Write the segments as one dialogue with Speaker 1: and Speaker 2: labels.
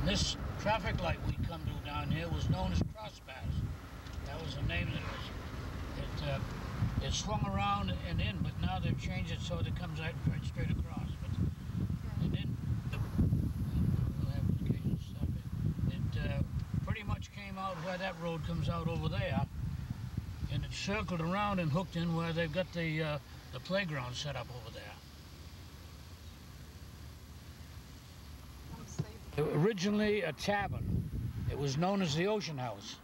Speaker 1: This traffic light we come to down here was known as crossbars. That was the name that it was. It swung around and in, but now they've changed it so that it comes right straight across. But it didn't. It pretty much came out where that road comes out over there, and it circled around and hooked in where they've got the playground set up over there. Originally a tavern. It was known as the Ocean House.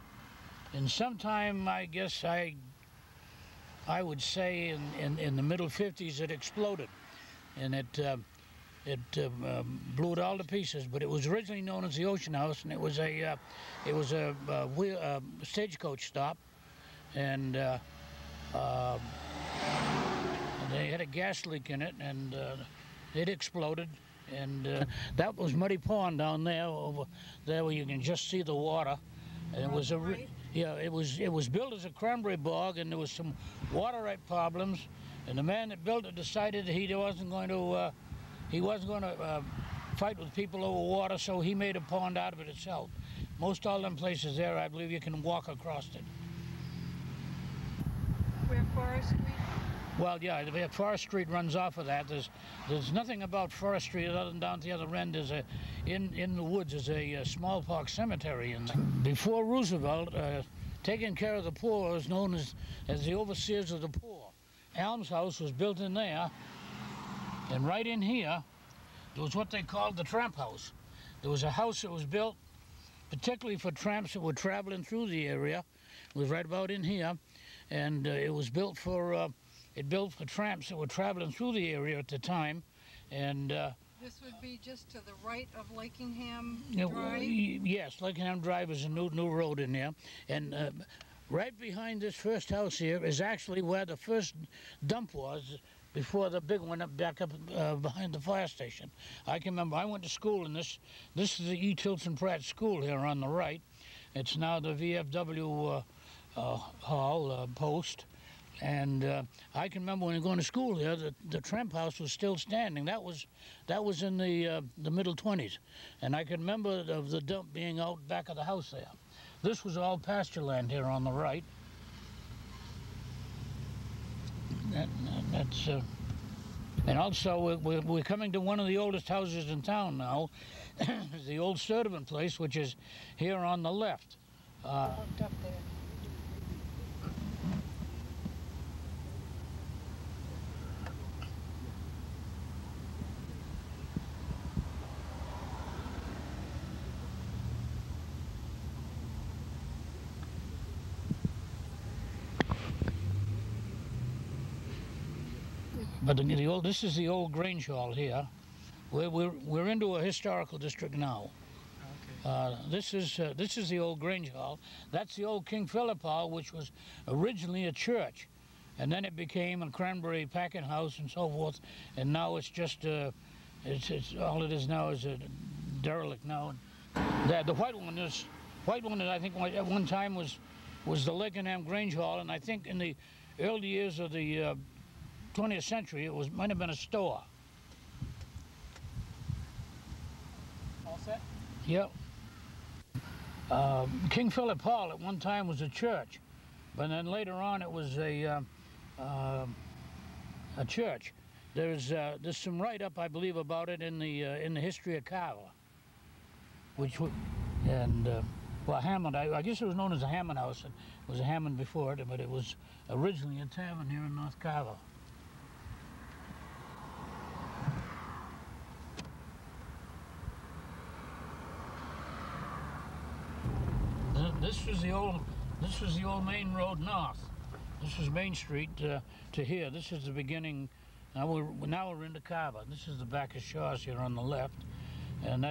Speaker 1: And sometime, I guess I would say in the middle 50s, it exploded, and it blew it all to pieces. But it was originally known as the Ocean House, and it was a stagecoach stop, and they had a gas leak in it, and it exploded. And that was Muddy Pond down there, over there where you can just see the water. And it was it was built as a cranberry bog, and there was some water right problems. And the man that built it decided he wasn't going to fight with people over water, so he made a pond out of it itself. Most all them places there, I believe you can walk across it.
Speaker 2: Where Forest Street?
Speaker 1: Well, yeah, Forest Street runs off of that. There's nothing about Forest Street other than down at the other end. In the woods is a smallpox cemetery. And before Roosevelt, taking care of the poor was known as the overseers of the poor. Holmes' house was built in there, and right in here, there was what they called the tramp house. There was a house that was built particularly for tramps that were traveling through the area. It was right about in here, and it was built for tramps that were traveling through the area at the time. And
Speaker 2: this would be just to the right of Lakingham Drive?
Speaker 1: Yes, Lakingham Drive is a new road in there. And right behind this first house here is actually where the first dump was before the big one back up behind the fire station. I can remember I went to school in this. This is the E. Tilson Pratt School here on the right. It's now the VFW Hall post. And I can remember when going to school here, the tramp house was still standing. That was in the middle 20s, and I can remember of the dump being out back of the house there. This was all pasture land here on the right. And also we're coming to one of the oldest houses in town now, the old Sturdivant place, which is here on the left.
Speaker 2: Hooked up there.
Speaker 1: But this is the old Grange Hall here. We're into a historical district now. Okay. This is the old Grange Hall. That's the old King Philip Hall, which was originally a church, and then it became a cranberry packing house and so forth. And now it's just it's all it is now is a derelict now. The white one is I think at one time was the Lakenham Grange Hall, and I think in the early years of the 20th century, it might have been a store.
Speaker 2: All set?
Speaker 1: Yep. King Philip Hall at one time was a church, but then later on it was a church. There's some write-up, I believe, about it in the history of Carver, well, Hammond. I guess it was known as a Hammond House. It was a Hammond before it, but it was originally a tavern here in North Carver. This was the old main road north. This was Main Street to here. This is the beginning. Now we're into Carver. This is the back of Shaw's here on the left, And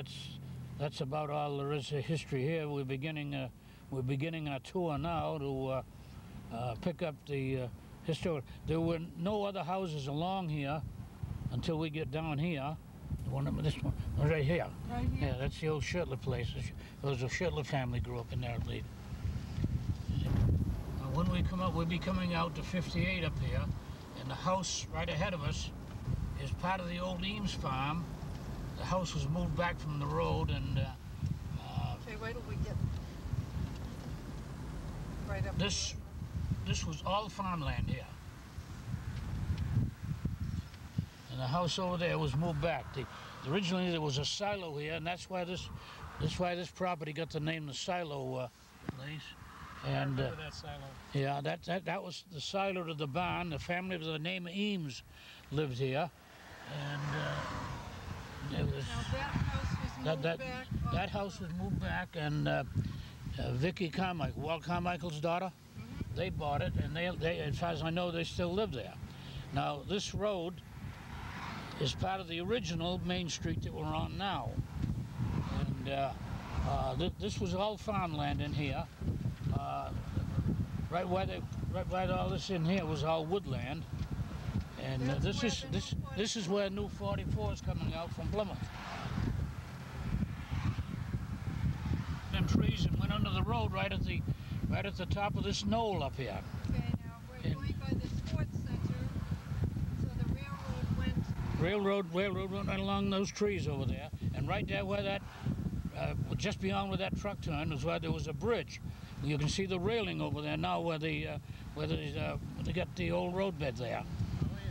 Speaker 1: that's about all there is to history here. We're beginning our tour now to pick up the historic. There were no other houses along here until we get down here. This one right here.
Speaker 2: Right here?
Speaker 1: Yeah, that's the old Shirtler place. There was a Shirtler family grew up in there, I believe. When we come up, we'll be coming out to 58 up here, and the house right ahead of us is part of the old Eames farm. The house was moved back from the road, and
Speaker 2: Okay, wait till we get right up
Speaker 1: this was all farmland here. And the house over there was moved back. Originally there was a silo here, and that's why this property got the name the silo place. And
Speaker 3: I remember that silo.
Speaker 1: yeah, that was the silo to the barn. The family of the name of Eames lived here, and it was.
Speaker 2: Now that house was moved back.
Speaker 1: That house was moved back, and Vicky Carmichael, Walt Carmichael's daughter, they bought it, and they, as far as I know, they still live there. Now this road is part of the original Main Street that we're on now, and this was all farmland in here. Right where all this in here was all woodland, and this is where new 44 is coming out from Plymouth. Them trees and went under the road right at the top of this knoll up here.
Speaker 2: Okay, now we're going by the sports center, so the railroad went.
Speaker 1: Railroad went right along those trees over there, and right there where that, just beyond where that truck turned, was where there was a bridge. You can see the railing over there now where they got the old roadbed there.
Speaker 3: Oh, yeah.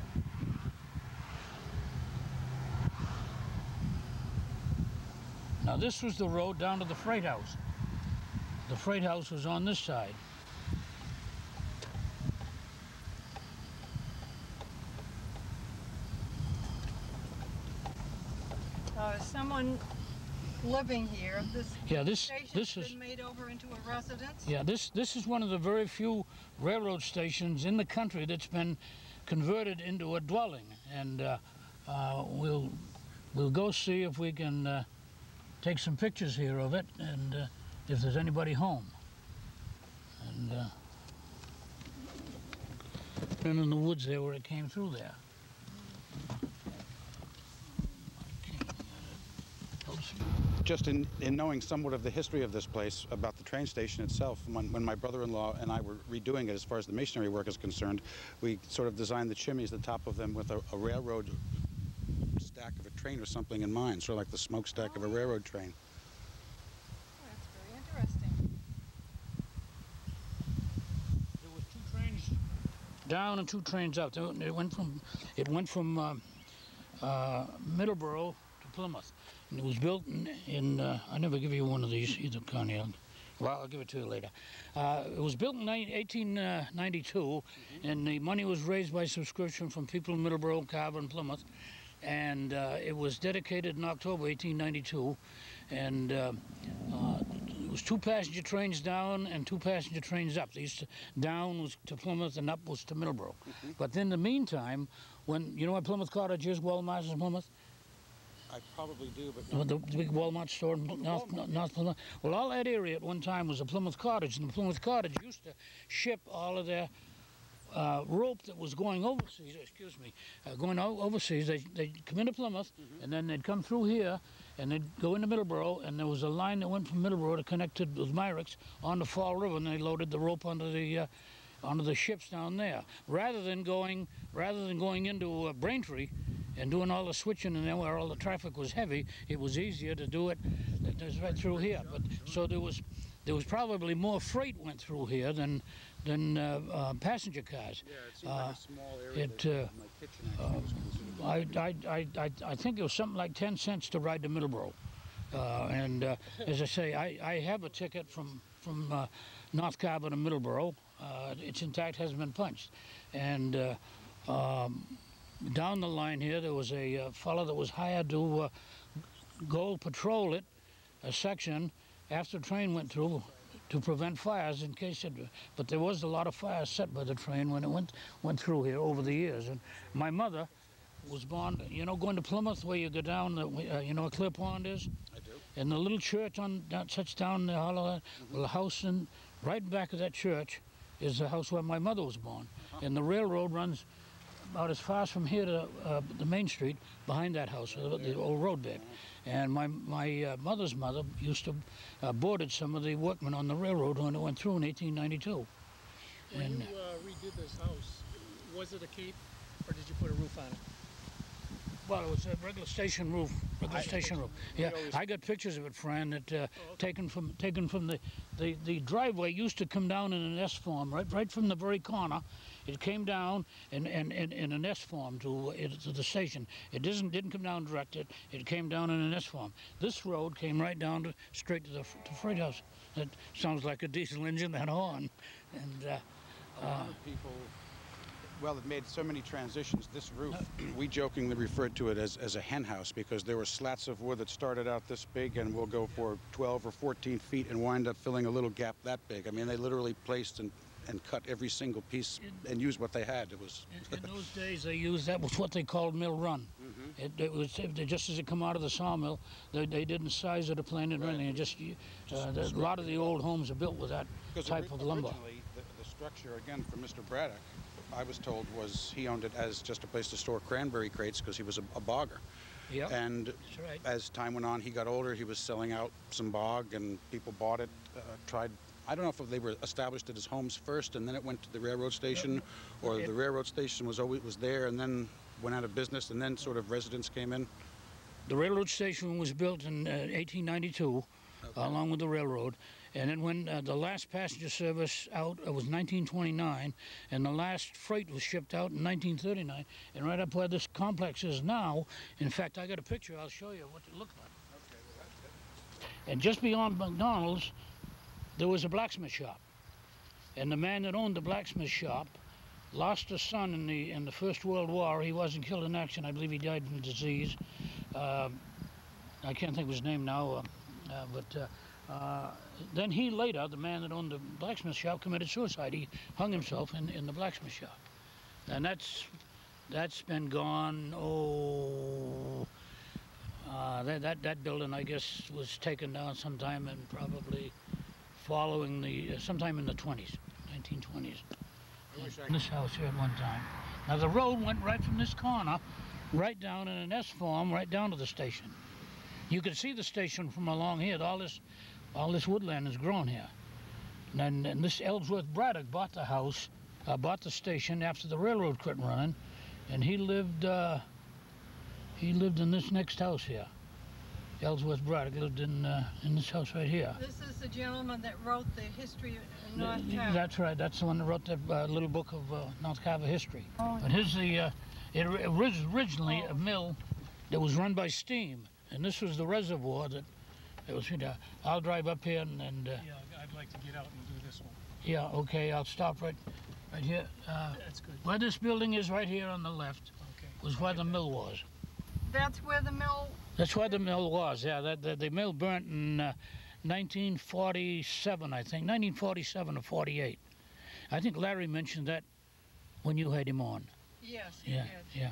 Speaker 1: Now this was the road down to the freight house. The freight house was on this side.
Speaker 2: Someone living here. This
Speaker 1: is
Speaker 2: been made over into a residence.
Speaker 1: Yeah, this is one of the very few railroad stations in the country that's been converted into a dwelling, and we'll go see if we can take some pictures here of it, and if there's anybody home. And in the woods there where it came through there.
Speaker 4: Just in knowing somewhat of the history of this place, about the train station itself, when my brother-in-law and I were redoing it as far as the masonry work is concerned, we sort of designed the chimneys, the top of them, with a railroad stack of a train or something in mind, sort of like the smokestack of a railroad train.
Speaker 2: That's very interesting.
Speaker 1: There was 2 trains down and 2 trains up. It went from Middleborough to Plymouth. And it was built in I never give you one of these either, Connie. Well, I'll give it to you later. It was built in 1892, and the money was raised by subscription from people in Middleborough, Carver, and Plymouth. And it was dedicated in October 1892. And it was 2 passenger trains down and 2 passenger trains up. Down was to Plymouth and up was to Middleborough. But in the meantime, when, you know where Plymouth Cottage is, Walmart's in Plymouth?
Speaker 4: I probably do, but not.
Speaker 1: The big Walmart store in North Plymouth. Well, all that area at one time was a Plymouth Cottage, and the Plymouth Cottage used to ship all of their rope that was going overseas. Going overseas. They'd come into Plymouth, and then they'd come through here, and they'd go into Middleborough, and there was a line that went from Middleborough to connected with Myrick's on the Fall River, and they loaded the rope onto the ships down there. Rather than going into Braintree and doing all the switching in there where all the traffic was heavy, it was easier to do it right through here. But so there was probably more freight went through here than passenger cars.
Speaker 4: Yeah, it seemed like a small area. My kitchen
Speaker 1: I think it was something like 10 cents to ride to Middleborough. As I say, I have a ticket from North Carver to Middleborough. It's intact, hasn't been punched. And down the line here, there was a fellow that was hired to go patrol it, a section, after the train went through, to prevent fires in case it. But there was a lot of fires set by the train when it went through here over the years. And my mother was born, you know, going to Plymouth where you go down, you know where Clear Pond is?
Speaker 4: I do.
Speaker 1: And the little church that sits down in the hollow, well, the house right back of that church is the house where my mother was born. And the railroad runs about as far from here to the main street behind that house, the old roadbed. And my mother's mother used to boarded some of the workmen on the railroad when it went through in 1892.
Speaker 3: When
Speaker 1: And,
Speaker 3: you redid this house, was it a cape or did you put a roof on it?
Speaker 1: well, it was a regular station roof. Yeah, I got pictures of it, Fran, that taken from the driveway used to come down in an S form, right from the very corner. It came down in an S form to the station. It didn't come down direct. It came down in an S form. This road came right down straight to the freight house. It sounds like a diesel engine, that horn. And
Speaker 4: A lot of people, well, it made so many transitions. This roof, we jokingly referred to it as a hen house because there were slats of wood that started out this big and will go for 12 or 14 feet and wind up filling a little gap that big. I mean, they literally placed and cut every single piece and used what they had. It was
Speaker 1: in those days they used, that was what they called mill run. It was just as it come out of the sawmill. They didn't size it or plan it or anything. It just a lot of the old homes are built with that type of lumber.
Speaker 4: Originally, the structure, again, for Mr. Braddock, I was told was he owned it as just a place to store cranberry crates because he was a bogger.
Speaker 1: Yeah,
Speaker 4: And
Speaker 1: that's right.
Speaker 4: as time went on, he got older, he was selling out some bog and people bought it, tried. I don't know if they were established it as homes first and then it went to the railroad station, or the railroad station was there and then went out of business and then sort of residents came in.
Speaker 1: The railroad station was built in 1892, along with the railroad. And then when the last passenger service out was 1929, and the last freight was shipped out in 1939. And right up where this complex is now, in fact, I got a picture. I'll show you what it looked like. And just beyond McDonald's, there was a blacksmith shop. And the man that owned the blacksmith shop lost a son in the First World War. He wasn't killed in action. I believe he died from disease. I can't think of his name now, but then he later, the man that owned the blacksmith shop, committed suicide. He hung himself in the blacksmith shop. And that's been gone, that building, I guess, was taken down sometime and probably following sometime in the 20s, 1920s. This house here at one time. Now the road went right from this corner, right down in an S form, right down to the station. You could see the station from along here. All this woodland is grown here. And this Ellsworth Braddock bought the house, bought the station after the railroad quit running, and he lived in this next house here. Ellsworth Braddock lived in this house right here.
Speaker 2: This is the gentleman that wrote the history of North Carver.
Speaker 1: That's right. That's the one that wrote that little book of North Carver history.
Speaker 2: Oh.
Speaker 1: But it was originally a mill that was run by steam, and this was the reservoir that it was. I'll drive up here and
Speaker 3: Yeah, I'd like to get out and do this one.
Speaker 1: yeah, okay. I'll stop right here.
Speaker 3: That's good.
Speaker 1: Where this building is, right here on the left,
Speaker 3: Okay.
Speaker 1: was where the mill was.
Speaker 2: That's where the mill.
Speaker 1: That's where the mill was. Yeah, the mill burnt in 1947, I think, 1947 or 48. I think Larry mentioned that when you had him on.
Speaker 2: Yes.
Speaker 1: Yeah,
Speaker 2: Yes.
Speaker 1: yeah.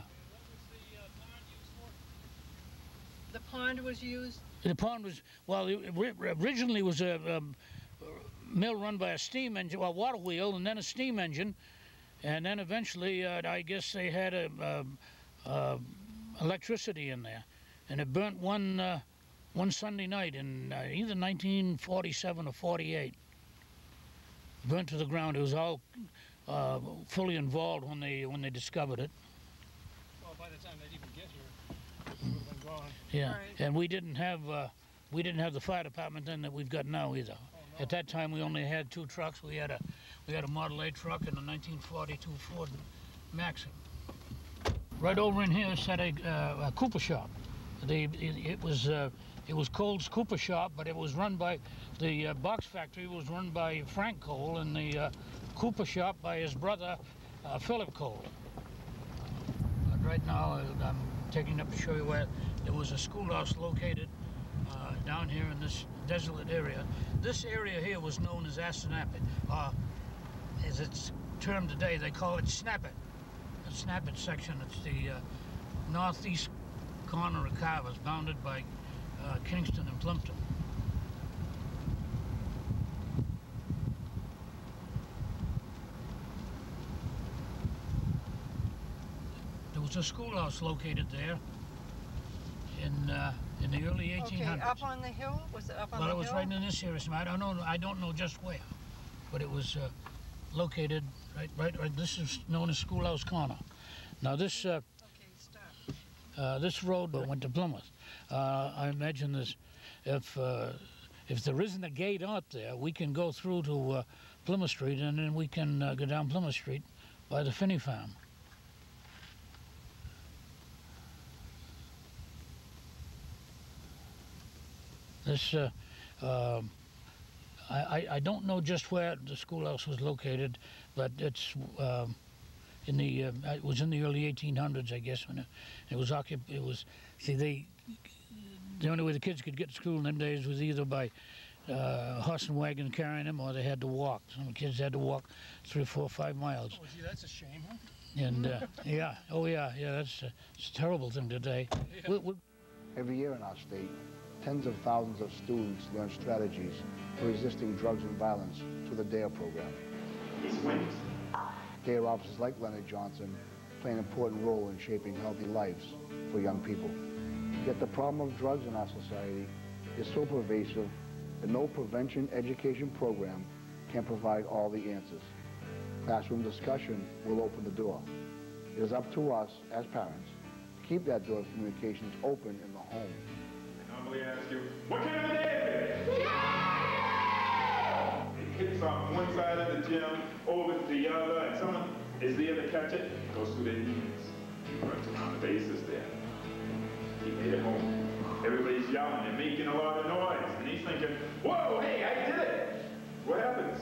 Speaker 2: The pond was used.
Speaker 1: The pond was, well, it originally was a mill run by a steam engine, well, water wheel, and then a steam engine, and then eventually, I guess they had electricity in there, and it burnt one Sunday night in either 1947 or 48. Burnt to the ground. It was all fully involved when they discovered it.
Speaker 3: Well, by the time they'd even get here, it would have been gone.
Speaker 1: Yeah,
Speaker 2: Right.
Speaker 1: and we didn't have the fire department then that we've got now either.
Speaker 3: no.
Speaker 1: At that time, we only had two trucks. We had a Model A truck and a 1942 Ford Maxim. Right over in here sat a Cooper shop. It was Cole's Cooper shop, but it was run by the box factory was run by Frank Cole, and the Cooper shop by his brother Philip Cole. But right now, I'm taking up to show you where there was a schoolhouse located down here in this desolate area. This area here was known as Assinapit, as it's termed today. They call it Snappit. The Snappit section. It's northeast corner of Carver is bounded by Kingston and Plimpton. There was a schoolhouse located there in the early 1800s.
Speaker 2: Okay, up on the hill? Was it up on the hill?
Speaker 1: Well, it was right in this area. I don't know just where, but it was located right. This is known as Schoolhouse Corner. Now this
Speaker 2: Okay, stop.
Speaker 1: this road went to Plymouth. I imagine this, if there isn't a gate out there, we can go through to Plymouth Street, and then we can go down Plymouth Street by the Finney Farm. This, I don't know just where the schoolhouse was located, but it's it was in the early 1800s, I guess, when it was occupied. It was, see, the only way the kids could get to school in them days was either by horse and wagon carrying them, or they had to walk. Some kids had to walk 3, 4, 5 miles.
Speaker 3: Oh, gee, that's a shame, huh?
Speaker 1: And yeah, oh yeah, it's a terrible thing today.
Speaker 3: Yeah.
Speaker 5: Every year in our state, tens of thousands of students learn strategies for resisting drugs and violence through the DARE program. DARE officers like Leonard Johnson play an important role in shaping healthy lives for young people. Yet the problem of drugs in our society is so pervasive that no prevention education program can provide all the answers. Classroom discussion will open the door. It is up to us as parents to keep that door of communications open in the home.
Speaker 6: I normally ask you, what kind of a day is it? It hits off one side of the gym, over to the other, and someone is there to catch it, goes through their knees. He runs around the bases there. He made it home. Everybody's yelling and making a lot of noise, and he's thinking, whoa, hey, I did it! What happens?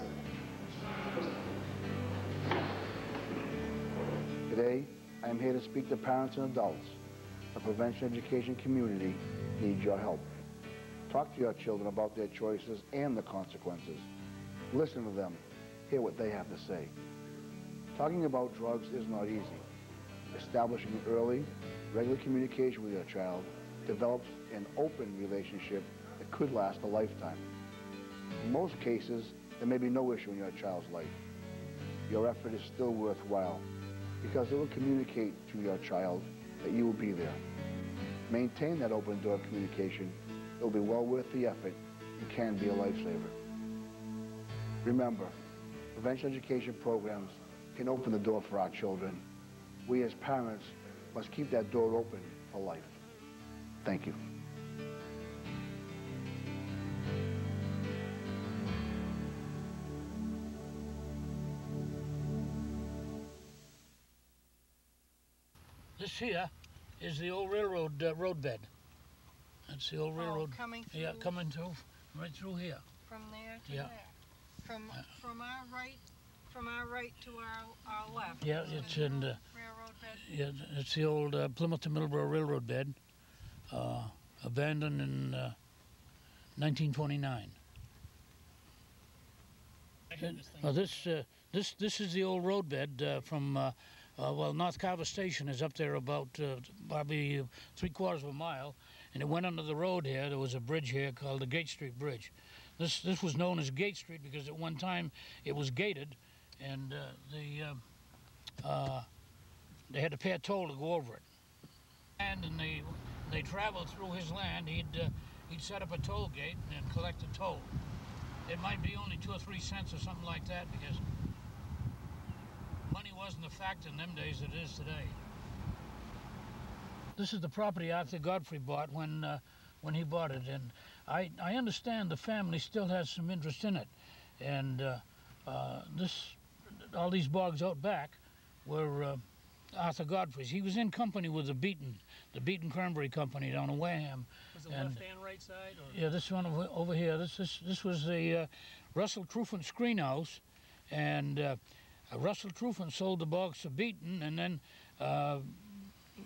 Speaker 5: Today, I am here to speak to parents and adults. The prevention education community needs your help. Talk to your children about their choices and the consequences. Listen to them. Hear what they have to say. Talking about drugs is not easy. Establishing early, regular communication with your child develops an open relationship that could last a lifetime. In most cases, there may be no issue in your child's life. Your effort is still worthwhile because it will communicate to your child that you will be there. Maintain that open door of communication. It will be well worth the effort and can be a lifesaver. Remember, prevention education programs can open the door for our children. We as parents must keep that door open for life. Thank you.
Speaker 1: This here is the old railroad roadbed. That's the old railroad.
Speaker 2: Coming through.
Speaker 1: Yeah, coming through, right through here.
Speaker 2: From there to
Speaker 1: Yeah.
Speaker 2: there. From our right to our left.
Speaker 1: Yeah, it's in the,
Speaker 2: railroad bed.
Speaker 1: yeah, it's the old Plymouth to Middleborough Railroad bed, abandoned in 1929. Well, this is the old road bed from well, North Carver Station is up there about probably 3/4 of a mile, and it went under the road here. There was a bridge here called the Gate Street Bridge. This was known as Gate Street because at one time it was gated, and they had to pay a toll to go over it. And they traveled through his land. He'd set up a toll gate and collect a toll. It might be only 2 or 3 cents or something like that because money wasn't a factor in them days it is today. This is the property Arthur Godfrey bought when he bought it, and I understand the family still has some interest in it. And all these bogs out back were Arthur Godfrey's. He was in company with the Beaton Cranberry Company down in Wareham.
Speaker 3: Was it left and right side? Or?
Speaker 1: Yeah, this one over here. This was the Russell Truffin screen house, and Russell Truffin sold the bogs to Beaton, and then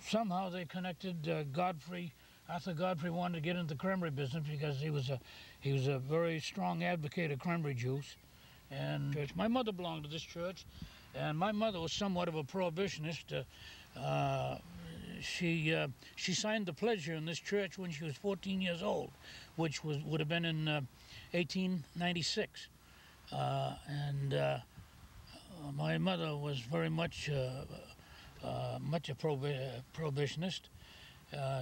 Speaker 1: somehow they connected Godfrey. Arthur Godfrey wanted to get into the cranberry business because he was a very strong advocate of cranberry juice. And my mother belonged to this church, and my mother was somewhat of a prohibitionist. she signed the pledge here in this church when she was 14 years old, which would have been in 1896. My mother was very much a prohibitionist,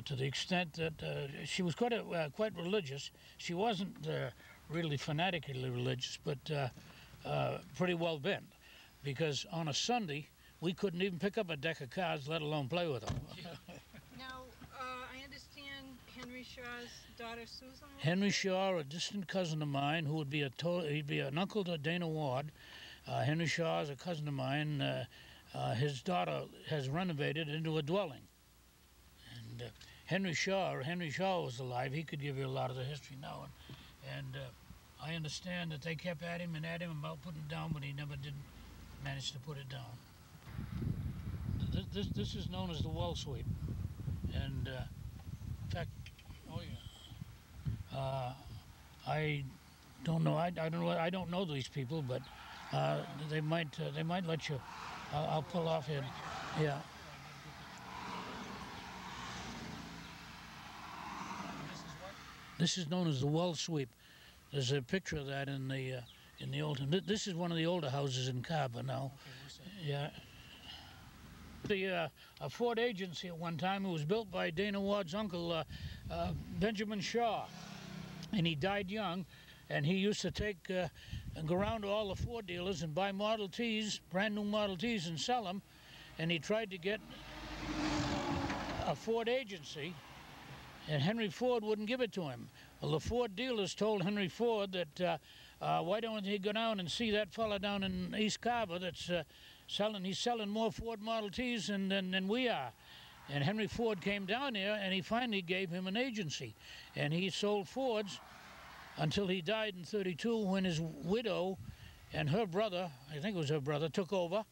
Speaker 1: to the extent that she was quite religious. She wasn't really fanatically religious, but pretty well bent, because on a Sunday we couldn't even pick up a deck of cards, let alone play with them.
Speaker 2: Now, I understand Henry Shaw's daughter Susan?
Speaker 1: Henry Shaw, a distant cousin of mine, who would be he'd be an uncle to Dana Ward. Henry Shaw is a cousin of mine. His daughter has renovated into a dwelling. And Henry Shaw was alive. He could give you a lot of the history now. And I understand that they kept at him about putting it down, but he never did manage to put it down. This is known as the well sweep. And in fact, I don't know. I don't know these people, but they might let you. I'll pull off here. Yeah. This is known as the well sweep. There's a picture of that in the old. This is one of the older houses in Carver now. Yeah. A Ford agency at one time. It was built by Dana Ward's uncle, Benjamin Shaw, and he died young. And he used to take and go around to all the Ford dealers and buy Model Ts, brand new Model Ts, and sell them. And he tried to get a Ford agency, and Henry Ford wouldn't give it to him. Well, the Ford dealers told Henry Ford that why don't he go down and see that fella down in East Carver that's he's selling more Ford Model Ts than we are. And Henry Ford came down there, and he finally gave him an agency. And he sold Fords until he died in '32, when his widow and her brother, I think it was her brother, took over.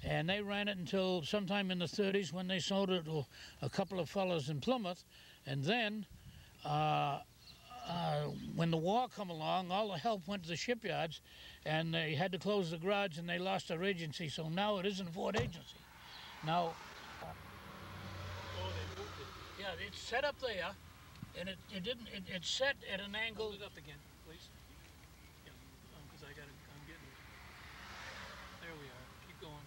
Speaker 1: And they ran it until sometime in the '30s, when they sold it to a couple of fellows in Plymouth. And then when the war come along, all the help went to the shipyards, and they had to close the garage, and they lost their agency. So now it isn't a Ford agency. Now, yeah, it's set up there, and it's set at an angle.
Speaker 3: Hold it up again, please. Yeah, because I'm getting. There we are. Keep going.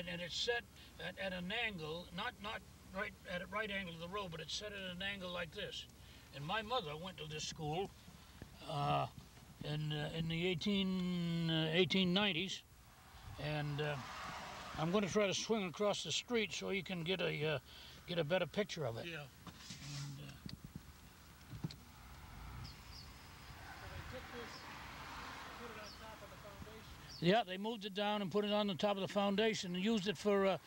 Speaker 1: And it's set at an angle, not right at a right angle to the road, but it's set at an angle like this. And my mother went to this school in the 1890s, and I'm going to try to swing across the street so you can get a better picture of it.
Speaker 3: Yeah.
Speaker 1: Yeah, they moved it down and put it on the top of the foundation and used it for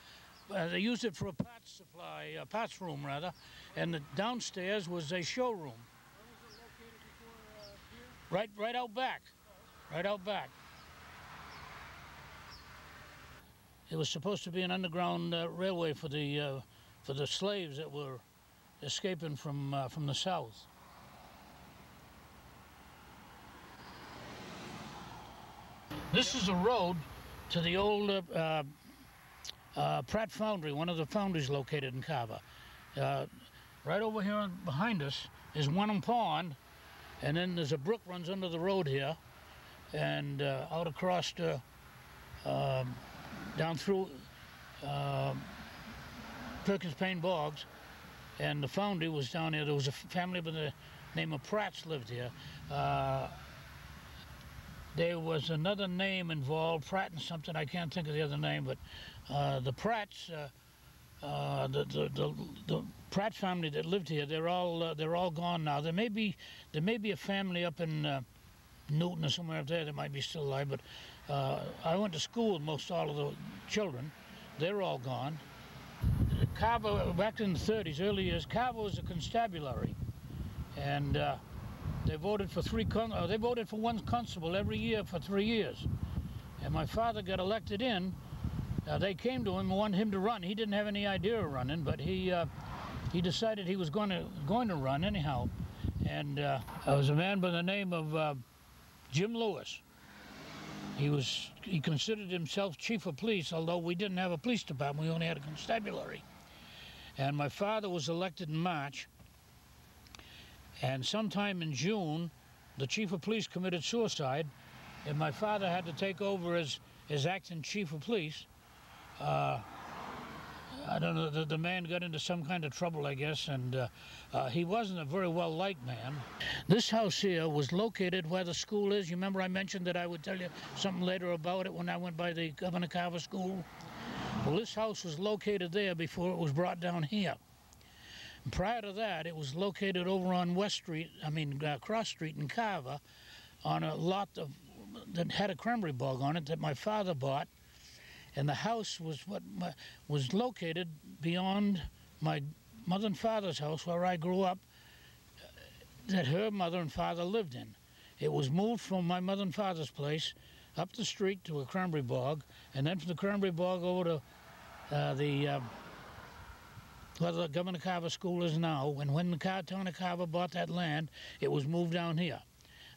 Speaker 1: they used it for a parts supply, a parts room rather, and the downstairs was a showroom.
Speaker 3: Where was it located before here?
Speaker 1: Right out back, right out back. It was supposed to be an underground railway for the slaves that were escaping from the south. This is a road to the old Pratt Foundry, one of the foundries located in Carver. Right over here behind us is Wenham Pond, and then there's a brook runs under the road here, and out across down through Perkins Payne Bogs, and the foundry was down here. There was a family by the name of Pratts lived here. There was another name involved, Pratt and something, I can't think of the other name, but the Pratts, the Pratt family that lived here, they're all gone now. There may be a family up in Newton or somewhere up there that might be still alive, but I went to school with most all of the children. They're all gone. Carver, back in the 30s, early years, Carver was a constabulary, and they voted for one constable every year for 3 years. And my father got elected in. They came to him and wanted him to run. He didn't have any idea of running, but he decided he was going to run anyhow. And there was a man by the name of Jim Lewis. He considered himself chief of police, although we didn't have a police department. We only had a constabulary. And my father was elected in March, and sometime in June, the chief of police committed suicide, and my father had to take over as acting chief of police. I don't know, the man got into some kind of trouble, I guess, and he wasn't a very well-liked man. This house here was located where the school is. You remember I mentioned that I would tell you something later about it when I went by the Governor Carver School? Well, this house was located there before it was brought down here. And prior to that, it was located over on Cross Street in Carver, on a lot that had a cranberry bog on it that my father bought. And the house was located beyond my mother and father's house where I grew up, that her mother and father lived in. It was moved from my mother and father's place up the street to a cranberry bog, and then from the cranberry bog over to where the Governor Carver School is now. And when the town of Carver bought that land, it was moved down here.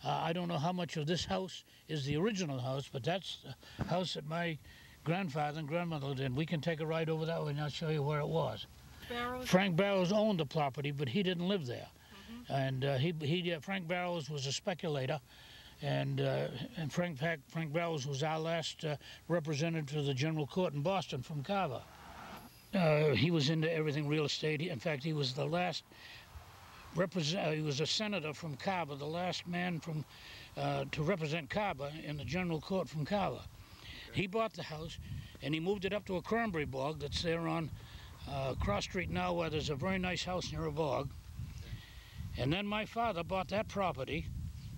Speaker 1: I don't know how much of this house is the original house, but that's the house that my grandfather and grandmother lived in. We can take a ride over that way and I'll show you where it was.
Speaker 2: Barrows?
Speaker 1: Frank Barrows owned the property, but he didn't live there. And Frank Barrows was a speculator, and Frank Barrows was our last representative to the General Court in Boston from Carver. He was into everything real estate. In fact, he was the last he was a senator from Carver, the last man from to represent Carver in the General Court from Carver. He bought the house, and he moved it up to a cranberry bog that's there on Cross Street now, where there's a very nice house near a bog. And then my father bought that property,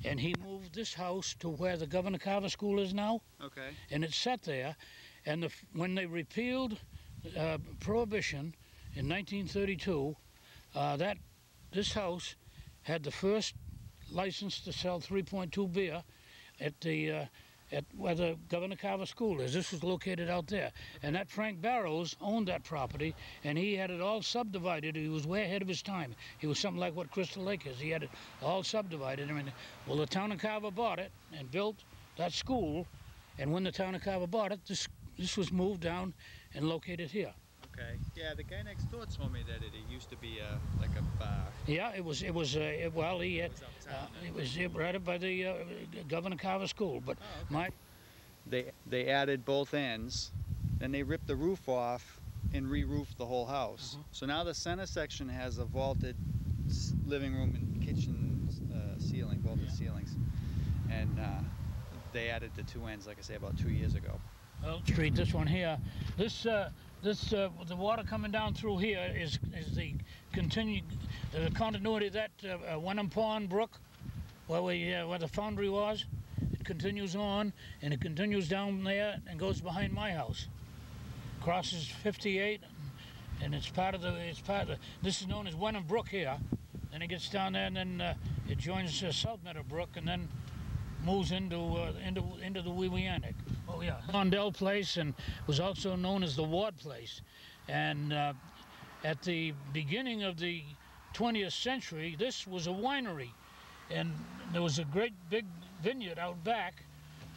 Speaker 1: and he moved this house to where the Governor Carver School is now.
Speaker 7: Okay.
Speaker 1: And it's set there. And when they repealed Prohibition in 1932, this house had the first license to sell 3.2 beer at where the Governor Carver School is. This was located out there. And that Frank Barrows owned that property, and he had it all subdivided. He was way ahead of his time. He was something like what Crystal Lake is. He had it all subdivided. Well, the town of Carver bought it and built that school, and when the town of Carver bought it, this was moved down and located here.
Speaker 7: Okay. Yeah, the guy next door told me that it used to be like a bar.
Speaker 1: Yeah, it was right up by the Governor Carver School. But
Speaker 7: they added both ends, then they ripped the roof off and re-roofed the whole house. So now the center section has a vaulted living room and kitchen ceiling, vaulted ceilings, and they added the two ends, like I say, about 2 years ago.
Speaker 1: Well, street, this one here, the water coming down through here is the continuity of that Wenham Pond Brook, where the foundry was. It continues on, and it continues down there and goes behind my house. Crosses 58, and it's part of this is known as Wenham Brook here. Then it gets down there, and then it joins South Meadow Brook, and then moves into the Wewianic. Oh yeah, Londell Place, and was also known as the Ward Place. And at the beginning of the 20th century, this was a winery, and there was a great big vineyard out back.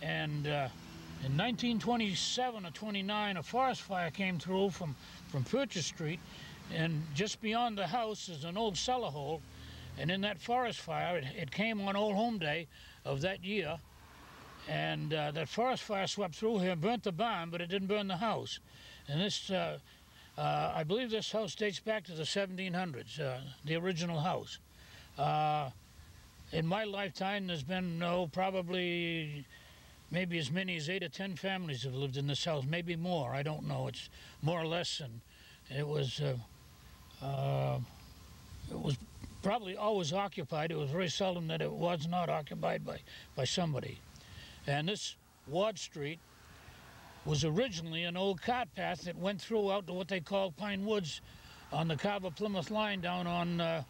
Speaker 1: And in 1927 or 29, a forest fire came through from Purchase Street, and just beyond the house is an old cellar hole. And in that forest fire, it came on Old Home Day of that year, and that forest fire swept through here and burnt the barn, but it didn't burn the house. And this, I believe this house dates back to the 1700s, the original house. In my lifetime, there's been, probably maybe as many as 8 or 10 families have lived in this house, maybe more, I don't know. It's more or less, and it was probably always occupied. It was very seldom that it was not occupied by somebody. And this Ward Street was originally an old cart path that went through out to what they call Pine Woods on the Carver-Plymouth line down on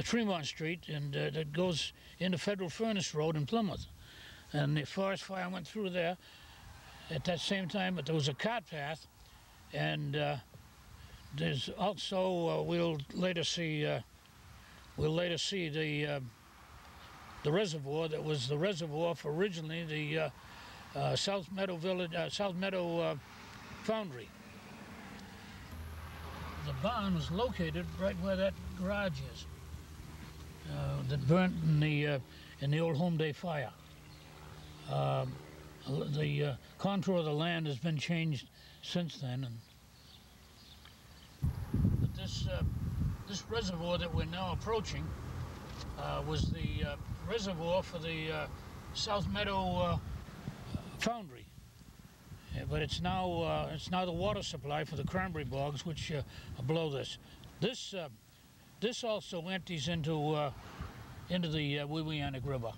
Speaker 1: Tremont Street, and that goes into Federal Furnace Road in Plymouth. And the forest fire went through there at that same time, but there was a cart path, and there's also we'll later see the reservoir that was the reservoir for originally the South Meadow Foundry. the barn was located right where that garage is. That burnt in the old Home Day fire. The contour of the land has been changed since then, but this reservoir that we're now approaching was the reservoir for the South Meadow Foundry. But it's now the water supply for the cranberry bogs, which are below this. This also empties into the Weweanick River.